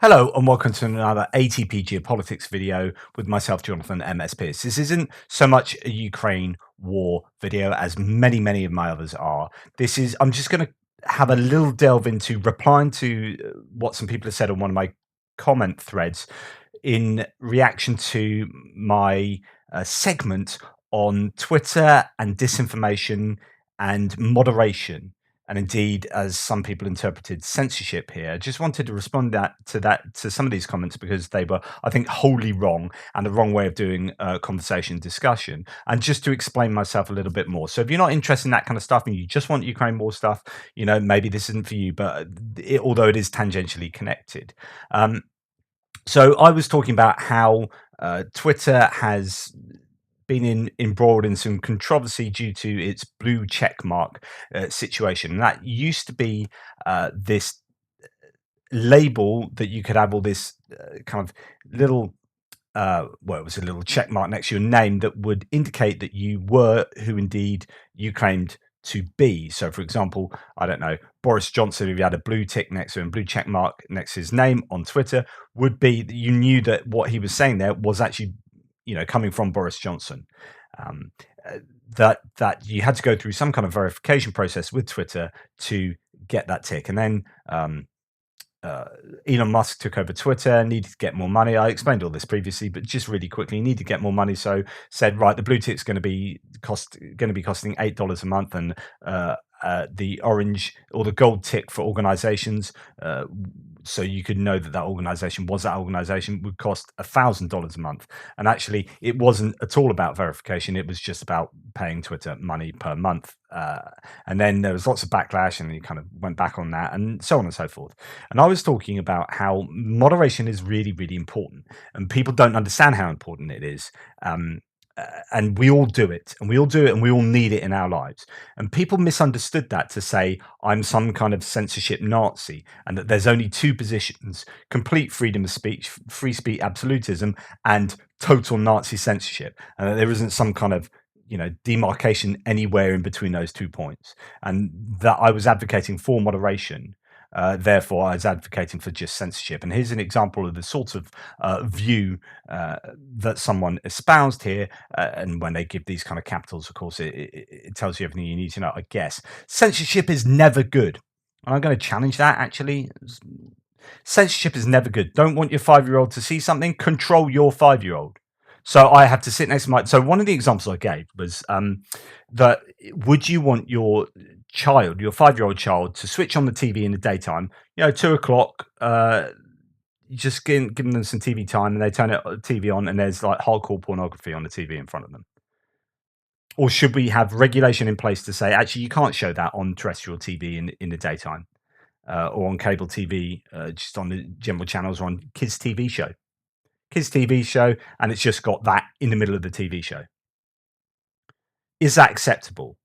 Hello and welcome to another ATP Geopolitics video with myself, Jonathan MS Pearce. This isn't so much a Ukraine war video as many of my others are. I'm just going to have a little delve into replying to what some people have said on one of my comment threads in reaction to my segment on Twitter and disinformation and moderation, and indeed, as some people interpreted, censorship here. I just wanted to respond to some of these comments because they were, I think, wholly wrong and the wrong way of doing conversation discussion. And just to explain myself a little bit more. So if you're not interested in that kind of stuff and you just want Ukraine war stuff, maybe this isn't for you. But although it is tangentially connected. So I was talking about how Twitter has been embroiled in some controversy due to its blue check mark situation. And that used to be this label that you could have all this kind of little it was a little check mark next to your name that would indicate that you were who indeed you claimed to be. So, for example, I don't know, Boris Johnson, if you had a blue tick next to him, blue check mark next to his name on Twitter, would be that you knew that what he was saying there was actually, coming from Boris Johnson. Um, that you had to go through some kind of verification process with Twitter to get that tick, and then Elon Musk took over Twitter, needed to get more money. I explained all this previously, but just really quickly, needed to get more money. So said, right, the blue tick's going to be costing $8 a month, and the orange or the gold tick for organizations, so you could know that organization was that organization, would cost $1,000 a month. And actually, it wasn't at all about verification. It was just about paying Twitter money per month. And then there was lots of backlash, and he kind of went back on that, and so on and so forth. And I was talking about how moderation is really important, and people don't understand how important it is. And we all do it, and we all need it in our lives. And people misunderstood that to say I'm some kind of censorship Nazi, and that there's only two positions: complete freedom of speech, free speech absolutism, and total Nazi censorship. And that there isn't some kind of demarcation anywhere in between those 2 points, and that I was advocating for moderation. Therefore, I was advocating for just censorship. And here's an example of the sort of view that someone espoused here. And when they give these kind of capitals, of course, it tells you everything you need to know, I guess. Censorship is never good. And I'm going to challenge that, actually. Censorship is never good. Don't want your 5-year-old to see something? Control your 5-year-old. So I have to sit next to my. So one of the examples I gave was that would you want your child, your 5-year-old child, to switch on the TV in the daytime? 2 o'clock. You just give them some TV time, and they turn it TV on, and there's like hardcore pornography on the TV in front of them. Or should we have regulation in place to say actually you can't show that on terrestrial TV in the daytime, or on cable TV, just on the general channels, or on kids' TV show? Kids' TV show, and it's just got that in the middle of the TV show. Is that acceptable?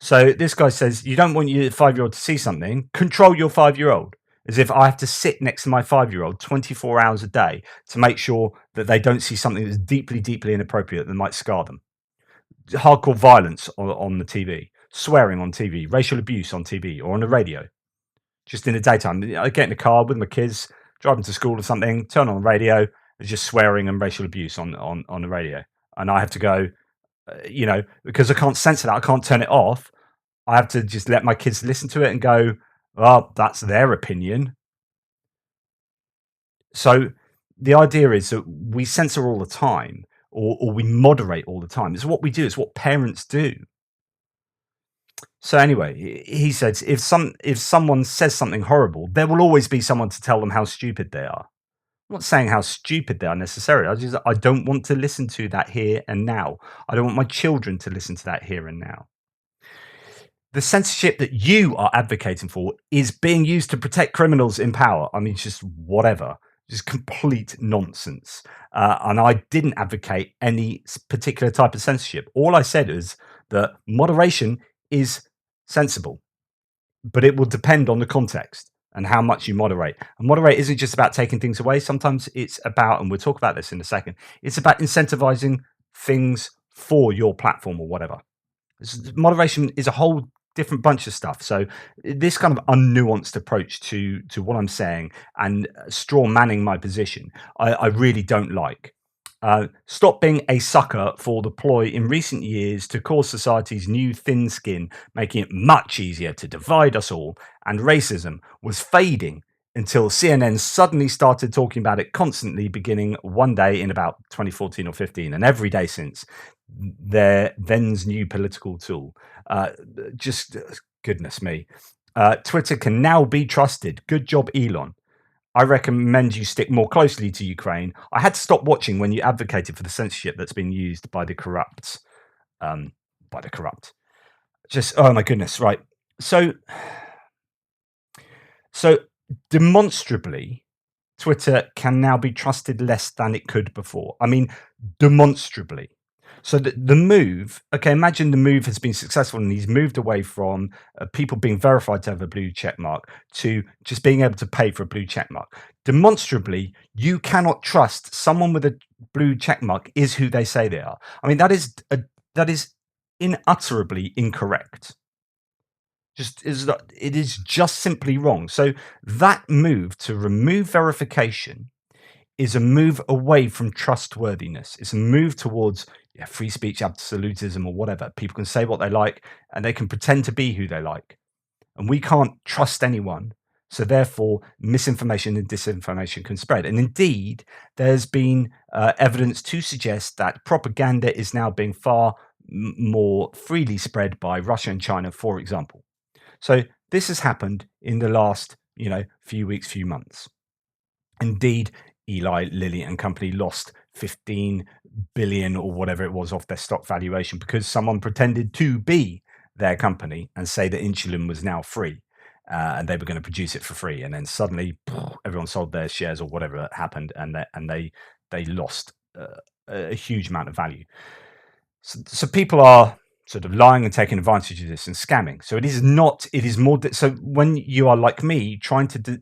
So this guy says, you don't want your 5-year-old to see something, control your 5-year-old. As if I have to sit next to my 5-year-old 24 hours a day to make sure that they don't see something that's deeply inappropriate that might scar them. Hardcore violence on the TV, swearing on TV, racial abuse on TV or on the radio. Just in the daytime, I get in the car with my kids, driving to school or something, turn on the radio, there's just swearing and racial abuse on the radio. And I have to go, because I can't censor that, I can't turn it off. I have to just let my kids listen to it and go, well, that's their opinion. So the idea is that we censor all the time, or we moderate all the time. It's what we do. It's what parents do. So anyway, he says, if someone says something horrible, there will always be someone to tell them how stupid they are. I'm not saying how stupid they are necessarily. I don't want to listen to that here and now. I don't want my children to listen to that here and now. The censorship that you are advocating for is being used to protect criminals in power. I mean, just whatever. Just complete nonsense. And I didn't advocate any particular type of censorship. All I said is that moderation is sensible, but it will depend on the context and how much you moderate. And moderate isn't just about taking things away. Sometimes it's about, and we'll talk about this in a second, it's about incentivizing things for your platform or whatever. Moderation is a whole different bunch of stuff. So this kind of unnuanced approach to what I'm saying and straw manning my position, I really don't like. Stop being a sucker for the ploy in recent years to cause society's new thin skin, making it much easier to divide us all, and racism was fading until CNN suddenly started talking about it constantly, beginning one day in about 2014 or 15, and every day since. Their then's new political tool. Just goodness me. Twitter can now be trusted. Good job, Elon. I recommend you stick more closely to Ukraine. I had to stop watching when you advocated for the censorship that's been used by the corrupt. By the corrupt. Just oh my goodness, right. So demonstrably, Twitter can now be trusted less than it could before. I mean, demonstrably. So the move, okay, imagine the move has been successful and he's moved away from people being verified to have a blue check mark to just being able to pay for a blue check mark. Demonstrably, you cannot trust someone with a blue check mark is who they say they are. I mean, that is unutterably incorrect. It is just simply wrong. So that move to remove verification is a move away from trustworthiness. It's a move towards free speech absolutism or whatever. People can say what they like and they can pretend to be who they like. And we can't trust anyone. So therefore, misinformation and disinformation can spread. And indeed, there's been evidence to suggest that propaganda is now being far more freely spread by Russia and China, for example. So this has happened in the last, few weeks, few months. Indeed, Eli Lilly and company lost 15 billion or whatever it was off their stock valuation because someone pretended to be their company and say that insulin was now free and they were going to produce it for free. And then suddenly everyone sold their shares or whatever happened and they lost a huge amount of value. So people are sort of lying and taking advantage of this and scamming. So it is more. So when you are like me, trying to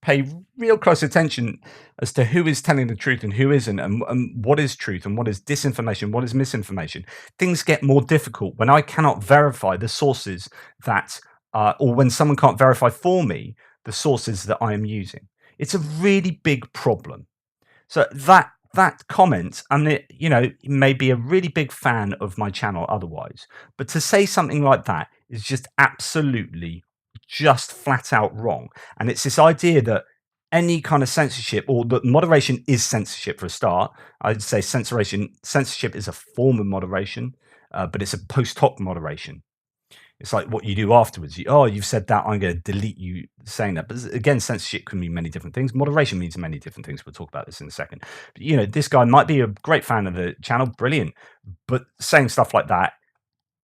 pay real close attention as to who is telling the truth and who isn't, and what is truth and what is disinformation, what is misinformation, things get more difficult when I cannot verify the sources that, or when someone can't verify for me the sources that I am using. It's a really big problem. So that comment, and you may be a really big fan of my channel otherwise, but to say something like that is just absolutely just flat out wrong. And it's this idea that any kind of censorship or that moderation is censorship for a start. I'd say censorship is a form of moderation, but it's a post hoc moderation. It's like what you do afterwards. You've said that, I'm going to delete you saying that. But again, censorship can mean many different things. Moderation means many different things. We'll talk about this in a second. But, this guy might be a great fan of the channel, brilliant. But saying stuff like that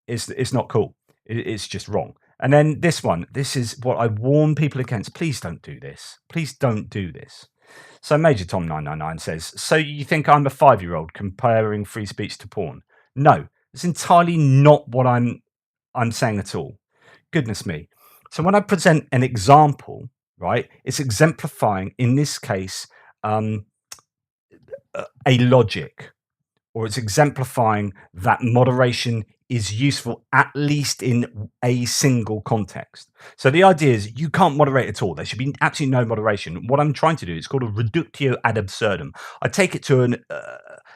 is not cool. It's just wrong. And then this is what I warn people against. Please don't do this. Please don't do this. So Major Tom 999 says, so you think I'm a 5-year-old comparing free speech to porn? No, it's entirely not what I'm saying at all. Goodness me. So when I present an example, right, it's exemplifying, in this case, a logic, or it's exemplifying that moderation is useful, at least in a single context. So the idea is you can't moderate at all. There should be absolutely no moderation. What I'm trying to do is called a reductio ad absurdum. I take it to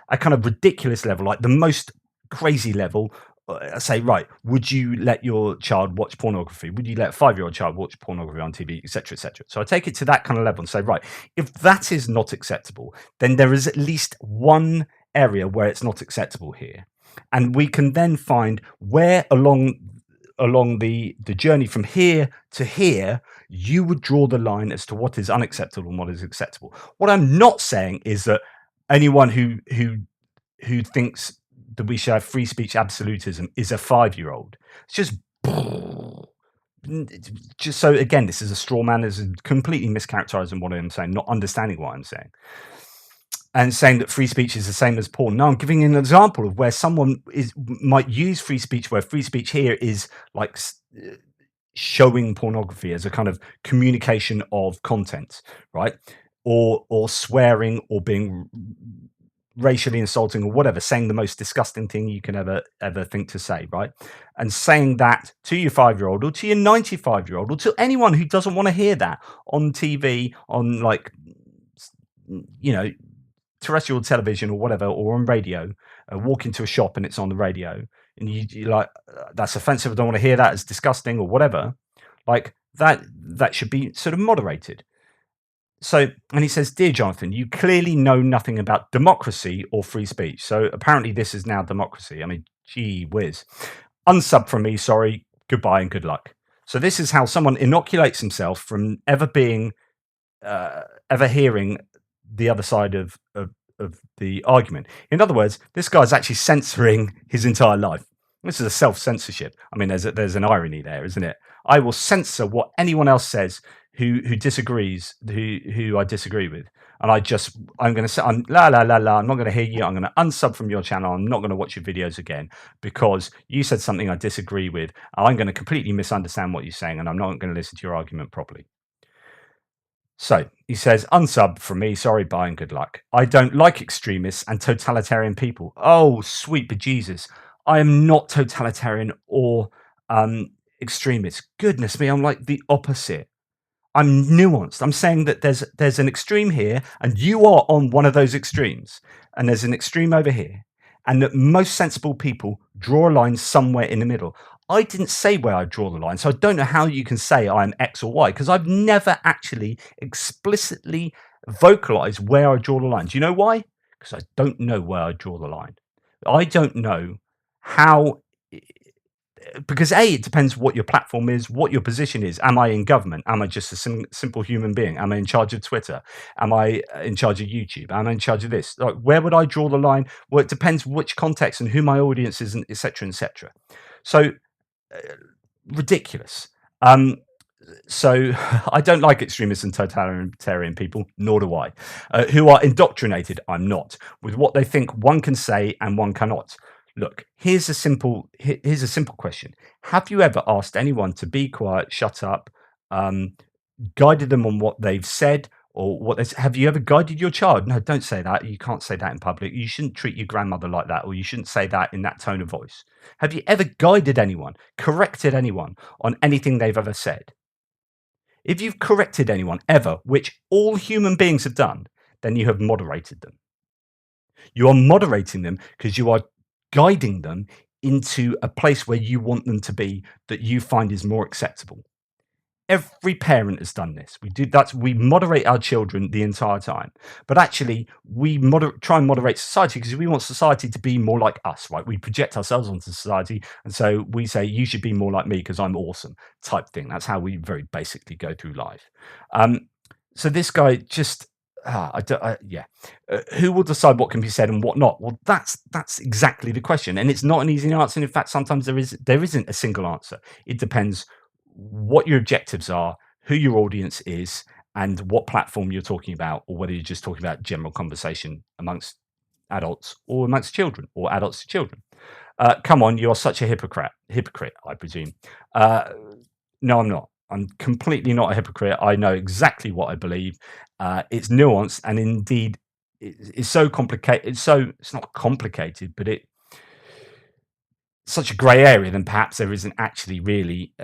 a kind of ridiculous level, like the most crazy level. I say, right, would you let your child watch pornography? Would you let a 5-year-old child watch pornography on TV, etc., etc.? So I take it to that kind of level and say, right, if that is not acceptable, then there is at least one area where it's not acceptable here. And we can then find where along the journey from here to here, you would draw the line as to what is unacceptable and what is acceptable. What I'm not saying is that anyone who thinks that we should have free speech absolutism is a 5-year-old. It's just so again, this is a straw man. This is completely mischaracterizing what I'm saying, not understanding what I'm saying, and saying that free speech is the same as porn. No, I'm giving an example of where someone might use free speech, where free speech here is like showing pornography as a kind of communication of content, right? Or swearing, or being racially insulting or whatever, saying the most disgusting thing you can ever think to say, right? And saying that to your 5-year-old or to your 95-year-old or to anyone who doesn't want to hear that on TV, on like, you know, terrestrial television or whatever, or on radio, walk into a shop and it's on the radio, and you're like, that's offensive. I don't want to hear that. It's disgusting or whatever. Like that should be sort of moderated. So, and he says, "Dear Jonathan, you clearly know nothing about democracy or free speech. So apparently this is now democracy. I mean, gee whiz. Unsub from me, sorry, goodbye and good luck." So this is how someone inoculates himself from ever being, ever hearing the other side of the argument. In other words, this guy's actually censoring his entire life. This is a self-censorship. I mean, there's an irony there, isn't it? I will censor what anyone else says who disagrees, who I disagree with, and I'm going to say, I'm la la la la. I'm not going to hear you. I'm going to unsub from your channel. I'm not going to watch your videos again because you said something I disagree with. I'm going to completely misunderstand what you're saying, and I'm not going to listen to your argument properly. So he says, "Unsub from me, sorry, bye, and good luck. I don't like extremists and totalitarian people." Oh, sweet bejesus. I am not totalitarian or extremist. Goodness me, I'm like the opposite. I'm nuanced. I'm saying that there's an extreme here, and you are on one of those extremes, and there's an extreme over here, and that most sensible people draw a line somewhere in the middle. I didn't say where I draw the line, so I don't know how you can say I'm X or Y, because I've never actually explicitly vocalized where I draw the line. Do you know why? Because I don't know where I draw the line. I don't know how, because it depends what your platform is, what your position is. Am I in government? Am I just a simple human being? Am I in charge of Twitter? Am I in charge of YouTube? Am I in charge of this? Like, where would I draw the line? Well, it depends which context and who my audience is, and etc. etc. So ridiculous. So I don't like extremists and totalitarian people, nor do I, who are indoctrinated. I'm not, with what they think one can say and one cannot. Look, here's a simple question. Have you ever asked anyone to be quiet, shut up, guided them on what they've said, or what they have you ever guided your child? No, don't say that. You can't say that in public. You shouldn't treat your grandmother like that, or you shouldn't say that in that tone of voice. Have you ever guided anyone, corrected anyone on anything they've ever said? If you've corrected anyone ever, which all human beings have done, then you have moderated them. You are moderating them because you are guiding them into a place where you want them to be, that you find is more acceptable. Every parent has done this. We moderate our children the entire time, but actually we try and moderate society because we want society to be more like us, right? We project ourselves onto society, and so we say, you should be more like me because I'm awesome, type thing. That's how we very basically go through life. So this guy just who will decide what can be said and what not? Well, that's exactly the question, and it's not an easy answer. And in fact, sometimes there isn't a single answer. It depends what your objectives are, who your audience is, and what platform you're talking about, or whether you're just talking about general conversation amongst adults or amongst children, or adults to children. Come on, you're such a hypocrite, I presume. No, I'm not. I'm completely not a hypocrite. I know exactly what I believe. It's nuanced, and indeed, it's so complicated. It's not complicated, but it's such a grey area. Then perhaps there isn't actually really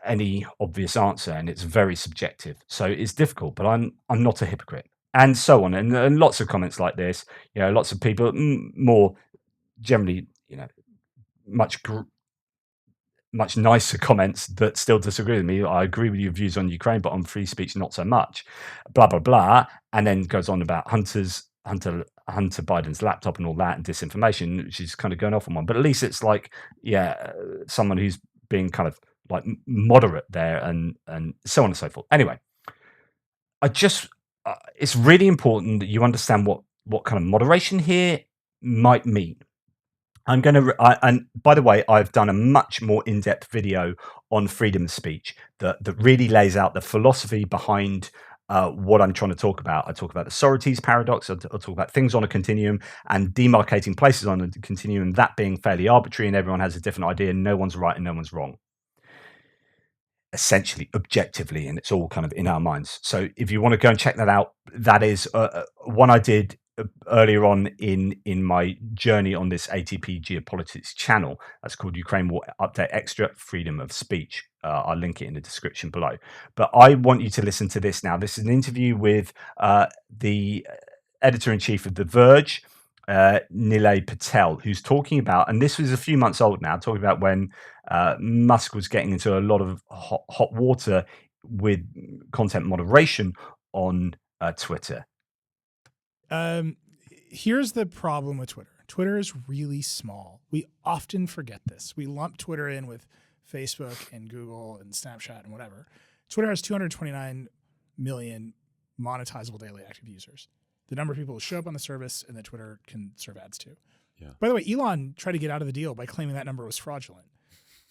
any obvious answer, and it's very subjective. So it's difficult. But I'm not a hypocrite, and so on. And lots of comments like this. You know, lots of people more generally, you know, much nicer comments that still disagree with me. I agree with your views on Ukraine, but on free speech, not so much. Blah blah blah, and then goes on about Hunter Biden's laptop and all that, and disinformation, which is kind of going off on one. But at least it's like, someone who's being kind of like moderate there, and so on and so forth. Anyway, it's really important that you understand what kind of moderation here might mean. I'm going to, and by the way, I've done a much more in-depth video on freedom of speech that really lays out the philosophy behind what I'm trying to talk about. I talk about the Socrates paradox. I'll talk about things on a continuum and demarcating places on a continuum, that being fairly arbitrary, and everyone has a different idea, and no one's right and no one's wrong, essentially, objectively, and it's all kind of in our minds. So if you want to go and check that out, that is one I did earlier on in my journey on this ATP geopolitics channel. That's called Ukraine War Update Extra Freedom of Speech. I'll link it in the description below. But I want you to listen to this now. This is an interview with the editor-in-chief of The Verge, Nilay Patel, who's talking about, and this was a few months old now, talking about when Musk was getting into a lot of hot water with content moderation on Twitter. Here's the problem with Twitter. Twitter is really small. We often forget this. We lump Twitter in with Facebook and Google and Snapchat and whatever. Twitter has 229 million monetizable daily active users. The number of people who show up on the service and that Twitter can serve ads to. Yeah. By the way, Elon tried to get out of the deal by claiming that number was fraudulent.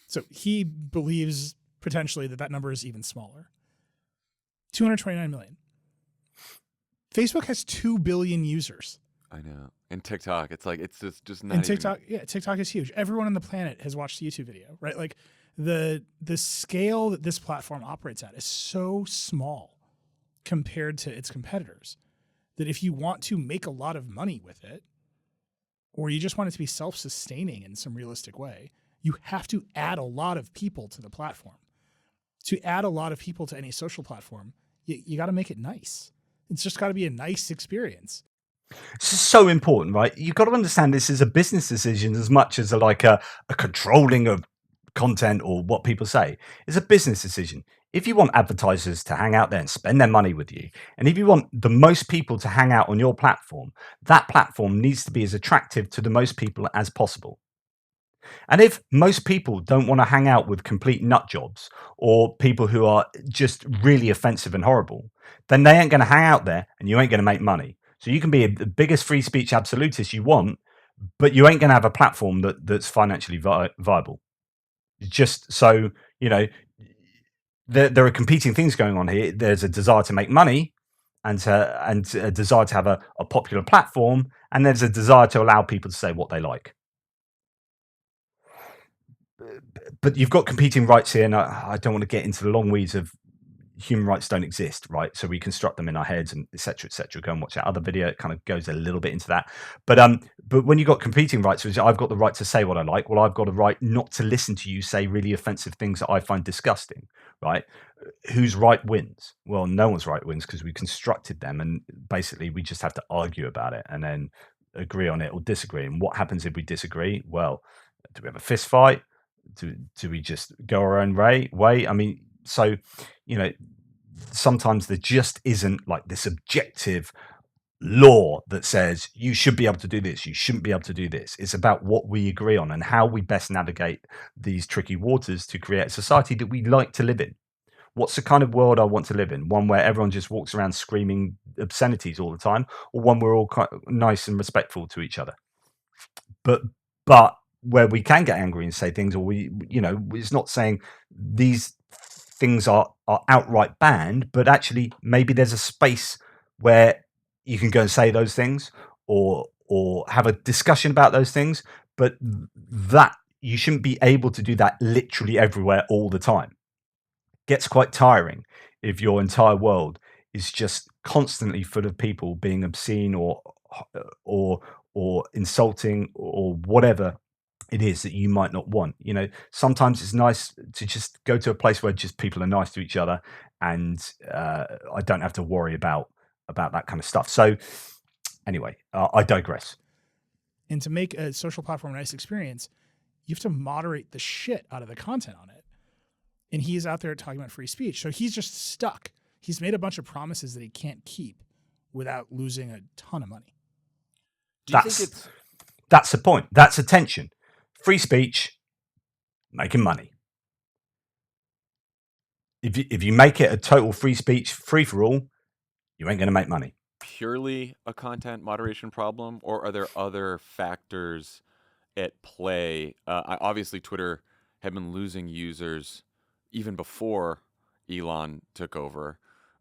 So he believes potentially that number is even smaller. 229 million. Facebook has 2 billion users. I know. And TikTok, it's like, it's just not And TikTok, even... TikTok is huge. Everyone on the planet has watched the YouTube video, right? Like the scale that this platform operates at is so small compared to its competitors that if you want to make a lot of money with it, or you just want it to be self-sustaining in some realistic way, you have to add a lot of people to the platform. To add a lot of people to any social platform, you got to make it nice. It's just got to be a nice experience. It's so important, right? You've got to understand this is a business decision as much as a controlling of content or what people say. It's a business decision. If you want advertisers to hang out there and spend their money with you, and if you want the most people to hang out on your platform, that platform needs to be as attractive to the most people as possible. And if most people don't want to hang out with complete nut jobs or people who are just really offensive and horrible, then they ain't going to hang out there and you ain't going to make money. So you can be the biggest free speech absolutist you want, but you ain't going to have a platform that's financially viable. Just so, you know, there are competing things going on here. There's a desire to make money and a desire to have a popular platform, and there's a desire to allow people to say what they like. But you've got competing rights here, and I don't want to get into the long weeds of human rights don't exist, right? So we construct them in our heads and et cetera, et cetera. Go and watch that other video. It kind of goes a little bit into that. But when you've got competing rights, which I've got the right to say what I like, well, I've got a right not to listen to you say really offensive things that I find disgusting, right? Whose right wins? Well, no one's right wins because we constructed them, and basically we just have to argue about it and then agree on it or disagree. And what happens if we disagree? Well, do we have a fist fight? Do we just go our own way? I mean, so, you know, sometimes there just isn't like this objective law that says you should be able to do this, you shouldn't be able to do this. It's about what we agree on and how we best navigate these tricky waters to create a society that we like to live in. What's the kind of world I want to live in? One where everyone just walks around screaming obscenities all the time, or one where we're all quite nice and respectful to each other? But where we can get angry and say things, or it's not saying these things are outright banned, but actually maybe there's a space where you can go and say those things or have a discussion about those things, but that you shouldn't be able to do that literally everywhere all the time. It gets quite tiring if your entire world is just constantly full of people being obscene or insulting or whatever it is that you might not want. You know, sometimes it's nice to just go to a place where just people are nice to each other, and I don't have to worry about that kind of stuff. So anyway, I digress. And to make a social platform a nice experience, you have to moderate the shit out of the content on it. And he's out there talking about free speech. So he's just stuck. He's made a bunch of promises that he can't keep without losing a ton of money. That's the point. That's attention. Free speech, making money. If you make it a total free speech, free for all, you ain't going to make money. Purely a content moderation problem, or are there other factors at play? Obviously, Twitter had been losing users even before Elon took over.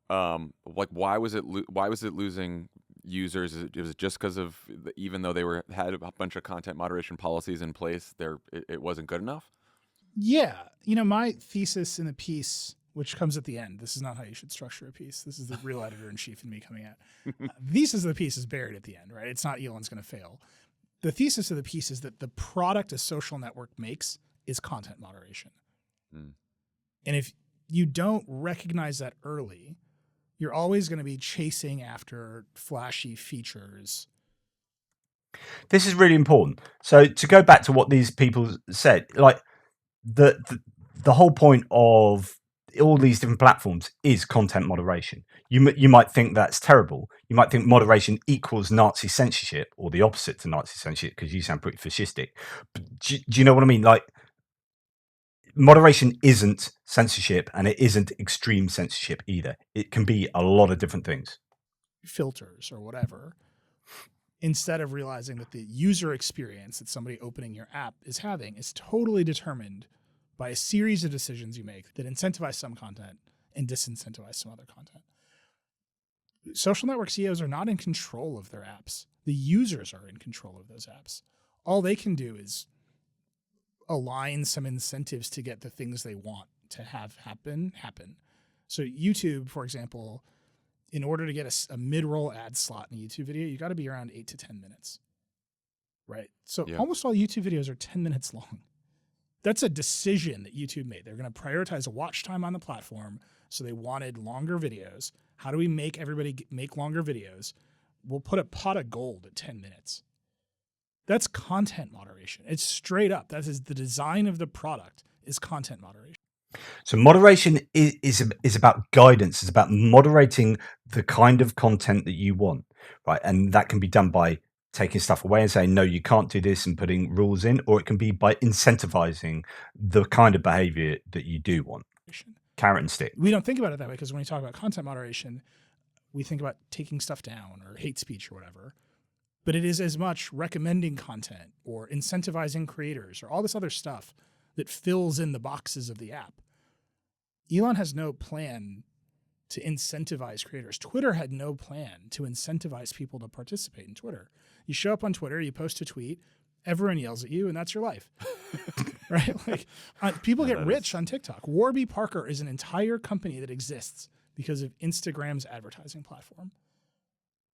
Why was it losing users? Was it just because of even though they had a bunch of content moderation policies in place, it wasn't good enough? Yeah, my thesis in the piece which comes at the end. This is not how you should structure a piece. This is the real editor-in-chief in me coming out. The thesis of the piece is buried at the end, right? It's not Elon's going to fail. The thesis of the piece is that the product a social network makes is content moderation. And if you don't recognize that early, you're always going to be chasing after flashy features. This is really important. So to go back to what these people said, like the whole point of all these different platforms is content moderation. You might think that's terrible. You might think moderation equals Nazi censorship, or the opposite to Nazi censorship, because you sound pretty fascistic. But do you know what I mean? Like, moderation isn't censorship, and it isn't extreme censorship either. It can be a lot of different things. Filters or whatever, instead of realizing that the user experience that somebody opening your app is having is totally determined by a series of decisions you make that incentivize some content and disincentivize some other content. Social network CEOs are not in control of their apps. The users are in control of those apps. All they can do is align some incentives to get the things they want to have happen. So YouTube, for example, in order to get a mid-roll ad slot in a YouTube video, you got to be around 8 to 10 minutes, right? So almost all YouTube videos are 10 minutes long. That's a decision that YouTube made. They're going to prioritize watch time on the platform, so they wanted longer videos. How do we make everybody make longer videos? We'll put a pot of gold at 10 minutes. That's content moderation. It's straight up. That is the design of the product is content moderation. So moderation is about guidance. It's about moderating the kind of content that you want, right? And that can be done by taking stuff away and saying, no, you can't do this, and putting rules in, or it can be by incentivizing the kind of behavior that you do want. Carrot and stick. We don't think about it that way, because when we talk about content moderation, we think about taking stuff down or hate speech or whatever. But it is as much recommending content or incentivizing creators or all this other stuff that fills in the boxes of the app. Elon has no plan to incentivize creators. Twitter had no plan to incentivize people to participate in Twitter. You show up on Twitter, you post a tweet, everyone yells at you, and that's your life. Right? Like, people get rich on TikTok. Warby Parker is an entire company that exists because of Instagram's advertising platform.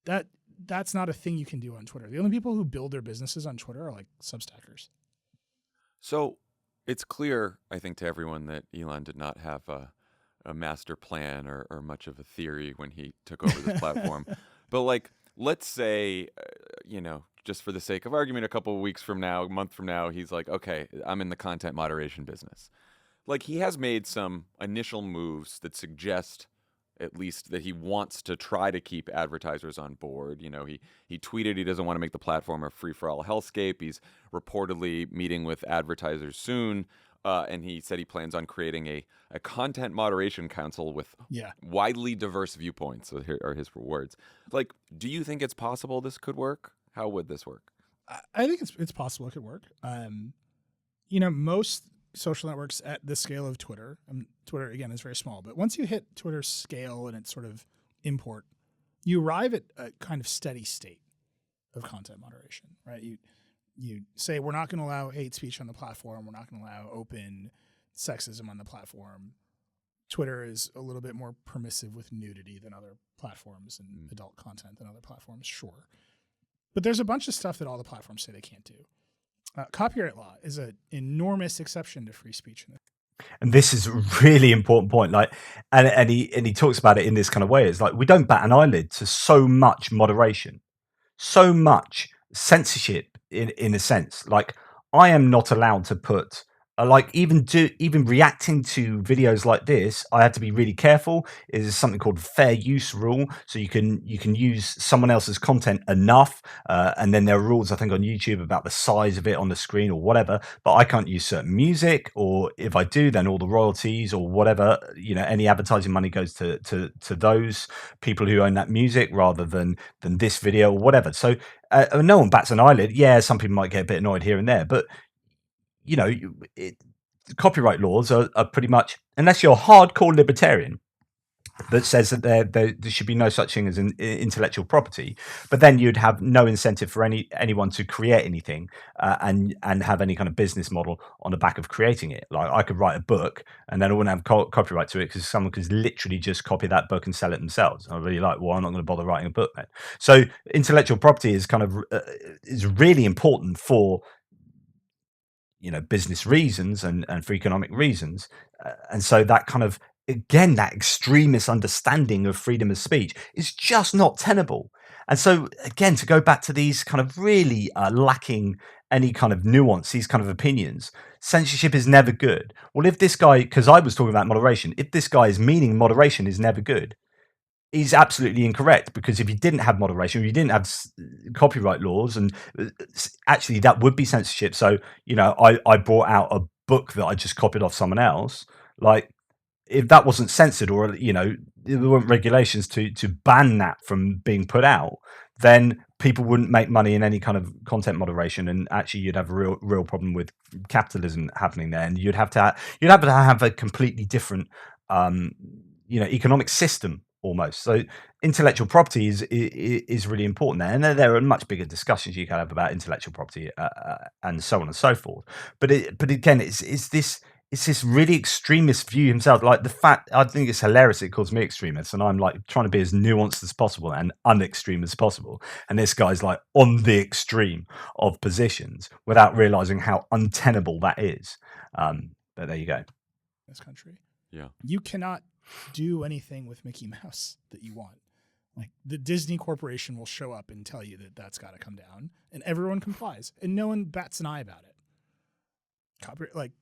That's not a thing you can do on Twitter. The only people who build their businesses on Twitter are like Substackers. So it's clear, I think, to everyone that Elon did not have a master plan or much of a theory when he took over this platform. But like, let's say, just for the sake of argument, a couple of weeks from now, a month from now, he's like, okay, I'm in the content moderation business. Like, he has made some initial moves that suggest at least that he wants to try to keep advertisers on board. He tweeted he doesn't want to make the platform a free-for-all hellscape. He's reportedly meeting with advertisers soon. And he said he plans on creating a content moderation council with widely diverse viewpoints. So here are his words. Like, do you think it's possible this could work? How would this work? I think it's possible it could work. Most social networks at the scale of Twitter, Twitter again is very small, but once you hit Twitter's scale and its sort of import, you arrive at a kind of steady state of content moderation, right? You say, we're not going to allow hate speech on the platform. We're not going to allow open sexism on the platform. Twitter is a little bit more permissive with nudity than other platforms and adult content than other platforms, sure. But there's a bunch of stuff that all the platforms say they can't do. Copyright law is an enormous exception to free speech. And this is a really important point. Like, and he talks about it in this kind of way. It's like, we don't bat an eyelid to so much moderation, so much censorship in a sense. Like, I am not allowed to put even reacting to videos like this, I have to be really careful. There's something called fair use rule, so you can use someone else's content enough, and then there are rules I think on YouTube about the size of it on the screen or whatever. But I can't use certain music, or if I do, then all the royalties or whatever, any advertising money goes to those people who own that music rather than this video or whatever. So no one bats an eyelid. Yeah, some people might get a bit annoyed here and there, but copyright laws are pretty much, unless you're a hardcore libertarian, that says that there should be no such thing as an intellectual property, but then you'd have no incentive for anyone to create anything and have any kind of business model on the back of creating it. Like I could write a book and then I wouldn't have copyright to it because someone could literally just copy that book and sell it themselves. I'm really like, well, I'm not going to bother writing a book then. So intellectual property is kind of is really important for business reasons and for economic reasons, and so that kind of, again, that extremist understanding of freedom of speech is just not tenable. And so again, to go back to these kind of really lacking any kind of nuance, these kind of opinions, censorship is never good. Well, if this guy, because I was talking about moderation, if this guy is meaning moderation is never good, he's absolutely incorrect, because if you didn't have moderation, if you didn't have copyright laws, and actually that would be censorship. So, I brought out a book that I just copied off someone else. Like, if that wasn't censored, or, there weren't regulations to ban that from being put out, then people wouldn't make money in any kind of content moderation, and actually you'd have a real problem with capitalism happening there, and you'd have to have a completely different economic system almost. So intellectual property is really important there, and there are much bigger discussions you can have about intellectual property and so on and so forth. But again, it's this really extremist view himself. Like, the fact, I think it's hilarious it calls me extremist, and I'm like trying to be as nuanced as possible and unextreme as possible, and this guy's like on the extreme of positions without realizing how untenable that is. But there you go. This country, Yeah. you cannot do anything with Mickey Mouse that you want. Like, the Disney Corporation will show up and tell you that that's got to come down, and everyone complies, and no one bats an eye about it. Copyright, like,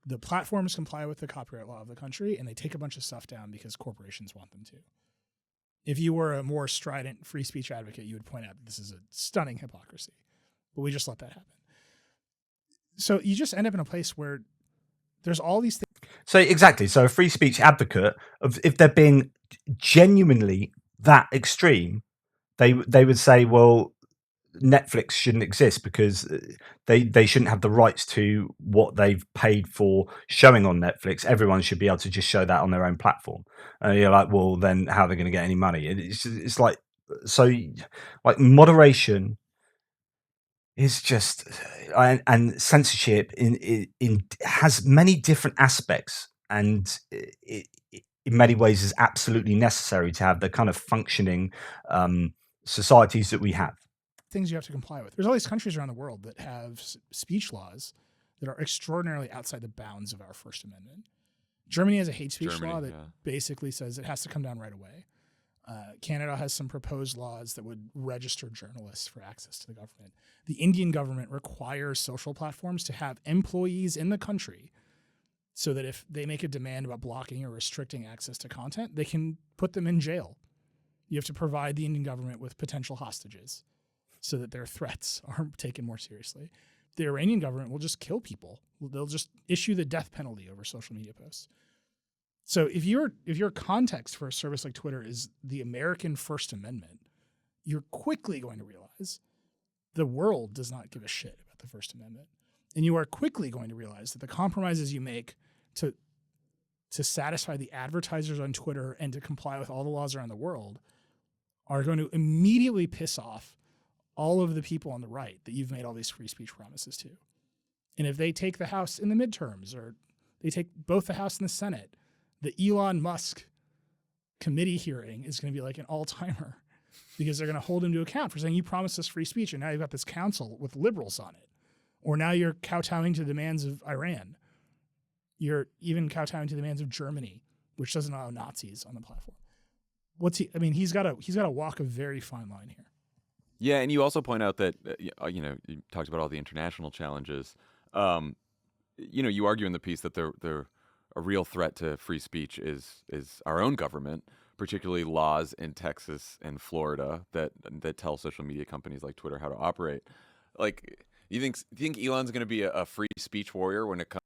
the platforms comply with the copyright law of the country, and they take a bunch of stuff down because corporations want them to. If you were a more strident free speech advocate, you would point out that this is a stunning hypocrisy, but we just let that happen. So you just end up in a place where there's all these things. So exactly. So a free speech advocate, if they're being genuinely that extreme, they would say, well, Netflix shouldn't exist because they shouldn't have the rights to what they've paid for showing on Netflix. Everyone should be able to just show that on their own platform. And you're like, well, then how are they going to get any money? It's like, so like moderation is just, and censorship in has many different aspects, and it in many ways is absolutely necessary to have the kind of functioning societies that we have. Things you have to comply with. There's all these countries around the world that have speech laws that are extraordinarily outside the bounds of our First Amendment. Germany has a hate speech law that basically says it has to come down right away. Canada has some proposed laws that would register journalists for access to the government. The Indian government requires social platforms to have employees in the country so that if they make a demand about blocking or restricting access to content, they can put them in jail. You have to provide the Indian government with potential hostages so that their threats are taken more seriously. The Iranian government will just kill people. They'll just issue the death penalty over social media posts. So if your context for a service like Twitter is the American First Amendment, you're quickly going to realize the world does not give a shit about the First Amendment. And you are quickly going to realize that the compromises you make to satisfy the advertisers on Twitter and to comply with all the laws around the world are going to immediately piss off all of the people on the right that you've made all these free speech promises to. And if they take the House in the midterms, or they take both the House and the Senate, the Elon Musk committee hearing is going to be like an all-timer, because they're going to hold him to account for saying, you promised us free speech and now you've got this council with liberals on it. Or now you're kowtowing to the demands of Iran. You're even kowtowing to the demands of Germany, which doesn't allow Nazis on the platform. He's got to walk a very fine line here. Yeah, and you also point out that, you talked about all the international challenges. You argue in the piece that a real threat to free speech is our own government, particularly laws in Texas and Florida that tell social media companies like Twitter how to operate. Like, do you think Elon's going to be a free speech warrior when it comes?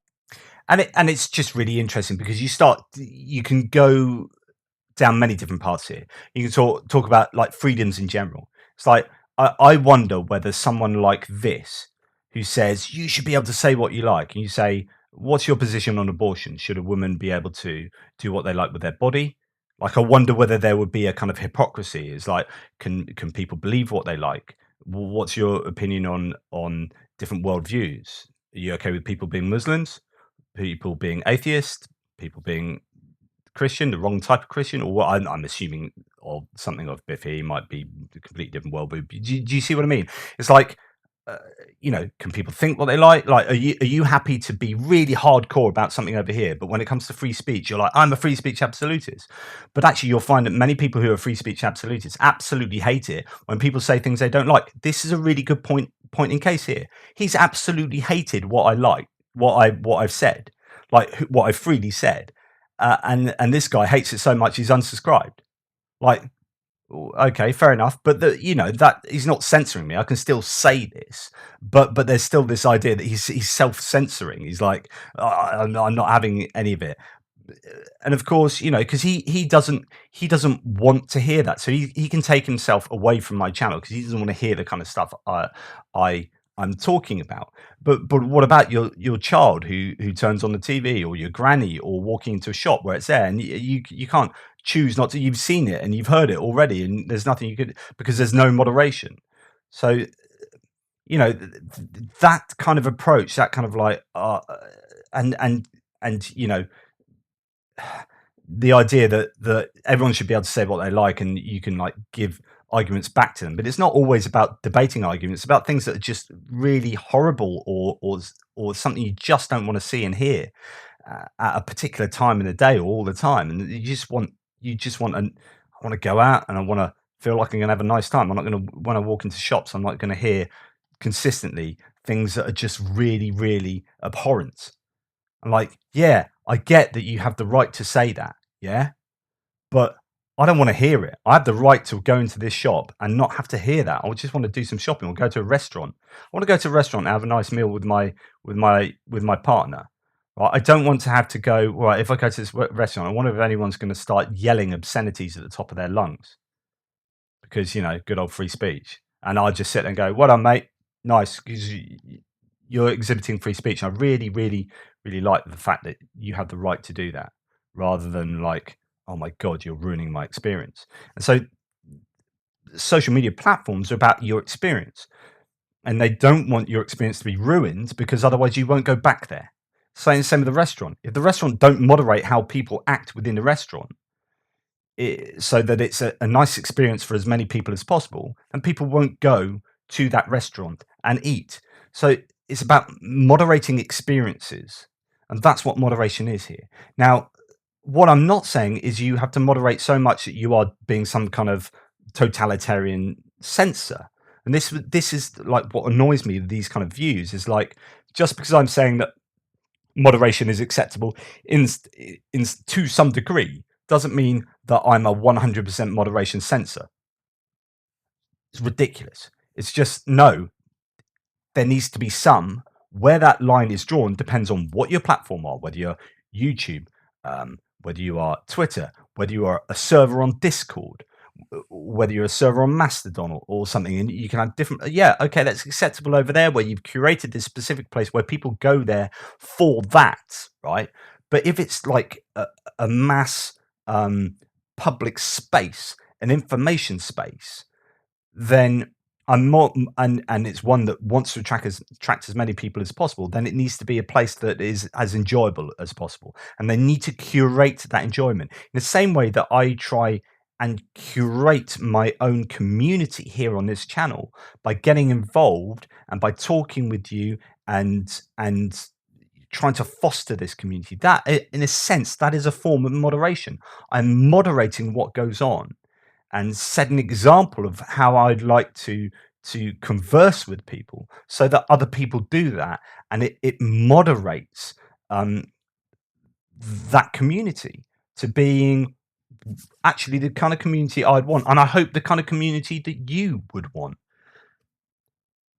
And it's just really interesting because you can go down many different paths here. You can talk about like freedoms in general. It's like, I wonder whether someone like this, who says you should be able to say what you like, and you say, what's your position on abortion? Should a woman be able to do what they like with their body? Like, I wonder whether there would be a kind of hypocrisy. Is like, can people believe what they like? What's your opinion on different worldviews? Are you okay with people being Muslims, people being atheist, people being Christian, the wrong type of Christian, or what? I'm assuming or something of Biffy might be a completely different worldview. Do you see what I mean? It's like, uh, can people think what they like? Like, are you happy to be really hardcore about something over here, but when it comes to free speech, you're like, I'm a free speech absolutist. But actually, you'll find that many people who are free speech absolutists absolutely hate it when people say things they don't like. This is a really good point in case here. He's absolutely hated what I like, what I've said, like what I've freely said. And this guy hates it so much he's unsubscribed. Like, okay, fair enough, but that he's not censoring me. I can still say this, but there's still this idea that he's self-censoring. He's like, I'm not having any of it. And of course, because he doesn't want to hear that, so he can take himself away from my channel because he doesn't want to hear the kind of stuff I'm talking about. But what about your child who turns on the TV, or your granny, or walking into a shop where it's there, and you can't choose not to? You've seen it and you've heard it already, and there's nothing you could, because there's no moderation. So that kind of approach, that kind of like and the idea that everyone should be able to say what they like, and you can like give arguments back to them, but it's not always about debating arguments. It's about things that are just really horrible, or something you just don't want to see and hear at a particular time in the day, or all the time. And you just want I want to go out and I want to feel like I'm going to have a nice time. I'm not going to, when I walk into shops, I'm not going to hear consistently things that are just really, really abhorrent. I'm like, yeah, I get that you have the right to say that, yeah, but I don't want to hear it. I have the right to go into this shop and not have to hear that. I just want to do some shopping or go to a restaurant. I want to go to a restaurant and have a nice meal with my partner. Right? I don't want to have to go, right, if I go to this restaurant, I wonder if anyone's going to start yelling obscenities at the top of their lungs because, good old free speech. And I'll just sit there and go, well done, mate. Nice, because you're exhibiting free speech. And I really, really, really like the fact that you have the right to do that, rather than like, oh my God, you're ruining my experience. And so social media platforms are about your experience, and they don't want your experience to be ruined, because otherwise you won't go back there. Same with the restaurant. If the restaurant don't moderate how people act within the restaurant, so that it's a nice experience for as many people as possible, and people won't go to that restaurant and eat. So it's about moderating experiences, and that's what moderation is here. Now, what I'm not saying is you have to moderate so much that you are being some kind of totalitarian censor. And this is like what annoys me with these kind of views, is like, just because I'm saying that moderation is acceptable in to some degree doesn't mean that I'm a 100% moderation censor. It's ridiculous. It's just, no, there needs to be some. Where that line is drawn depends on what your platform are, whether you're YouTube, whether you are Twitter, whether you are a server on Discord, whether you're a server on Mastodon or something, and you can have different. Yeah, okay, that's acceptable over there, where you've curated this specific place where people go there for that, right? But if it's like a mass public space, an information space, then I'm more, and it's one that wants to attract as many people as possible, then it needs to be a place that is as enjoyable as possible, and they need to curate that enjoyment in the same way that I try and curate my own community here on this channel by getting involved and by talking with you and trying to foster this community. That, in a sense, that is a form of moderation. I'm moderating what goes on and set an example of how I'd like to converse with people, so that other people do that, and it moderates that community to being actually the kind of community I'd want, and I hope the kind of community that you would want.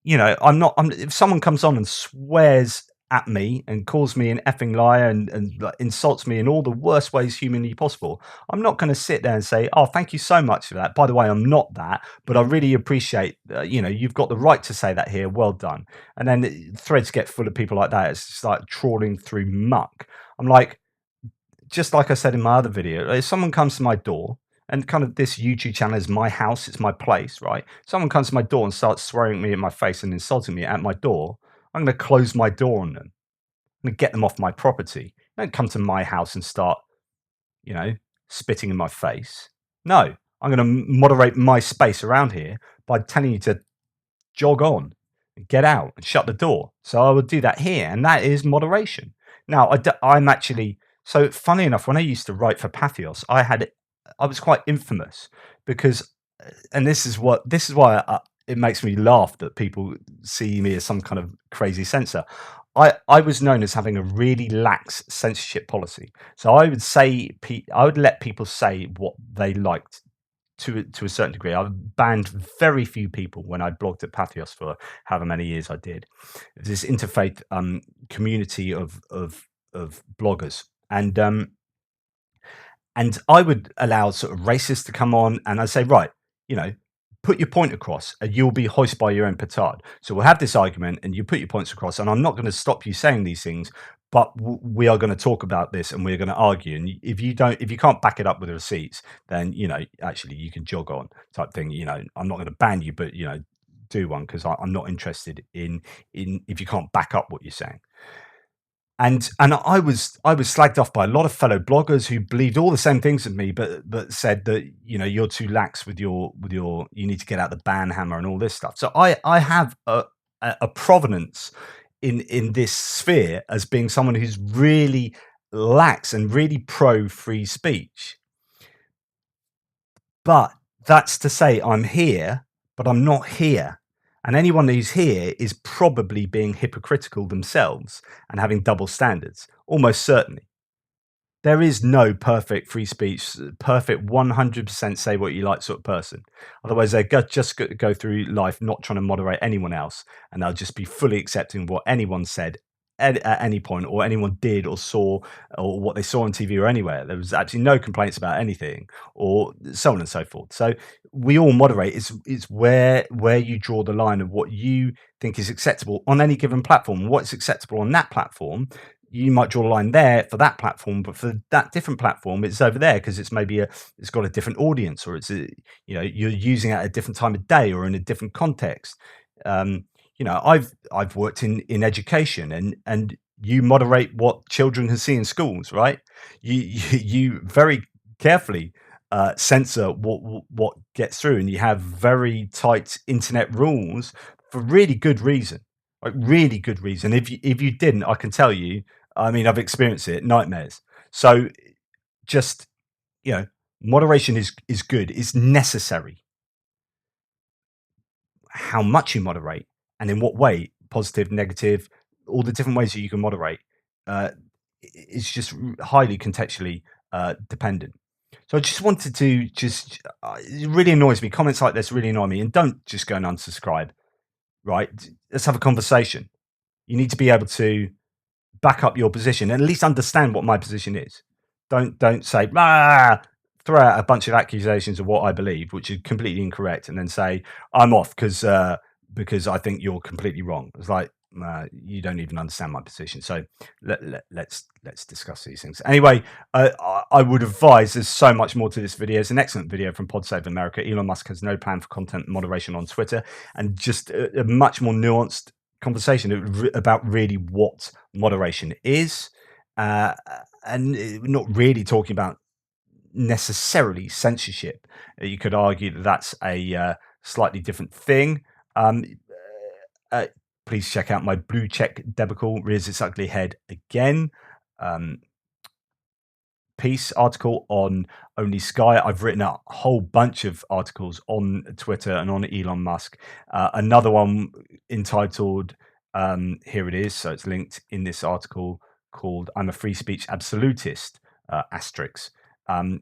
If someone comes on and swears at me and calls me an effing liar and insults me in all the worst ways humanly possible, I'm not going to sit there and say, oh, thank you so much for that. By the way, I'm not that, but I really appreciate, you've got the right to say that here. Well done. And then threads get full of people like that. It's just like trawling through muck. I'm like, just like I said in my other video, if someone comes to my door, and kind of this YouTube channel is my house, it's my place, right? Someone comes to my door and starts swearing at me in my face and insulting me at my door, I'm going to close my door on them. I'm going to get them off my property. Don't come to my house and start, spitting in my face. No, I'm going to moderate my space around here by telling you to jog on, get out, and shut the door. So I would do that here, and that is moderation. Now, I'm actually so funny enough. When I used to write for Pathos, I was quite infamous because, and this is why it makes me laugh that people see me as some kind of crazy censor. I was known as having a really lax censorship policy. So I would let people say what they liked to a certain degree. I banned very few people when I blogged at Pathos for however many years I did. This interfaith community of bloggers, and I would allow sort of racists to come on, and I'd say, right, put your point across, and you'll be hoist by your own petard. So we'll have this argument, and you put your points across, and I'm not going to stop you saying these things, but we are going to talk about this, and we're going to argue. And if you can't back it up with the receipts, then actually you can jog on, type thing. I'm not going to ban you, but do one, because I'm not interested in if you can't back up what you're saying. And I was slagged off by a lot of fellow bloggers who believed all the same things as me, but said that you're too lax with your you need to get out the ban hammer and all this stuff. So I have a provenance in this sphere as being someone who's really lax and really pro free speech. But that's to say, I'm here, but I'm not here. And anyone who's here is probably being hypocritical themselves and having double standards, almost certainly. There is no perfect free speech, perfect 100% say what you like sort of person. Otherwise, they just go through life not trying to moderate anyone else, and they'll just be fully accepting what anyone said at any point, or anyone did or saw, or what they saw on TV or anywhere. There was absolutely no complaints about anything, or so on and so forth. So we all moderate. It's where you draw the line of what you think is acceptable on any given platform. What's acceptable on that platform, you might draw a line there for that platform, but for that different platform, it's over there because it's maybe it's got a different audience, or it's you're using it at a different time of day or in a different context. I've worked in education, and you moderate what children can see in schools, right? You very carefully censor what gets through, and you have very tight internet rules for really good reason, like really good reason. If you didn't, I can tell you, I mean, I've experienced it, nightmares. So just moderation is good, it's necessary. How much you moderate and in what way, positive, negative, all the different ways that you can moderate, it's just highly contextually dependent. So I just wanted to it really annoys me. Comments like this really annoy me, and don't just go and unsubscribe, right? Let's have a conversation. You need to be able to back up your position and at least understand what my position is. Don't say, throw out a bunch of accusations of what I believe, which is completely incorrect, and then say I'm off because I think you're completely wrong. It's like you don't even understand my position. So let's discuss these things. Anyway, I would advise, there's so much more to this video. It's an excellent video from Pod Save America. Elon Musk has no plan for content moderation on Twitter, and just a much more nuanced conversation about really what moderation is, and not really talking about necessarily censorship. You could argue that that's a slightly different thing. Please check out my blue check debacle rears its ugly head again piece article on Only Sky. I've written a whole bunch of articles on Twitter and on Elon Musk. Another one entitled here it is, so it's linked in this article, called I'm a Free Speech Absolutist, asterisk. And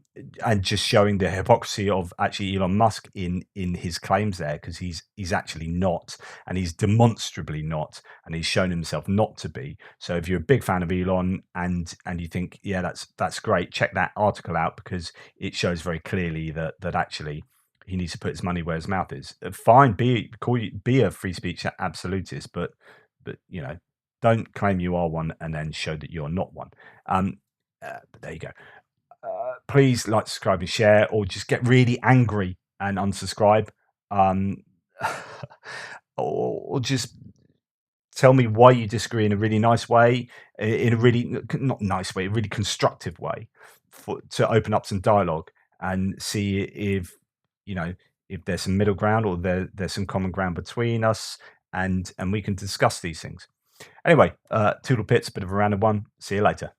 just showing the hypocrisy of actually Elon Musk in his claims there, because he's actually not, and he's demonstrably not, and he's shown himself not to be. So if you're a big fan of Elon and you think, yeah, that's great, check that article out, because it shows very clearly that actually he needs to put his money where his mouth is. Fine, be a free speech absolutist, but don't claim you are one and then show that you're not one. but there you go. Please like, subscribe, and share, or just get really angry and unsubscribe, or just tell me why you disagree in a really nice way, in a really not nice way, a really constructive way, to open up some dialogue and see if if there's some middle ground, or there's some common ground between us, and we can discuss these things. Anyway, Toodle Pits, bit of a random one. See you later.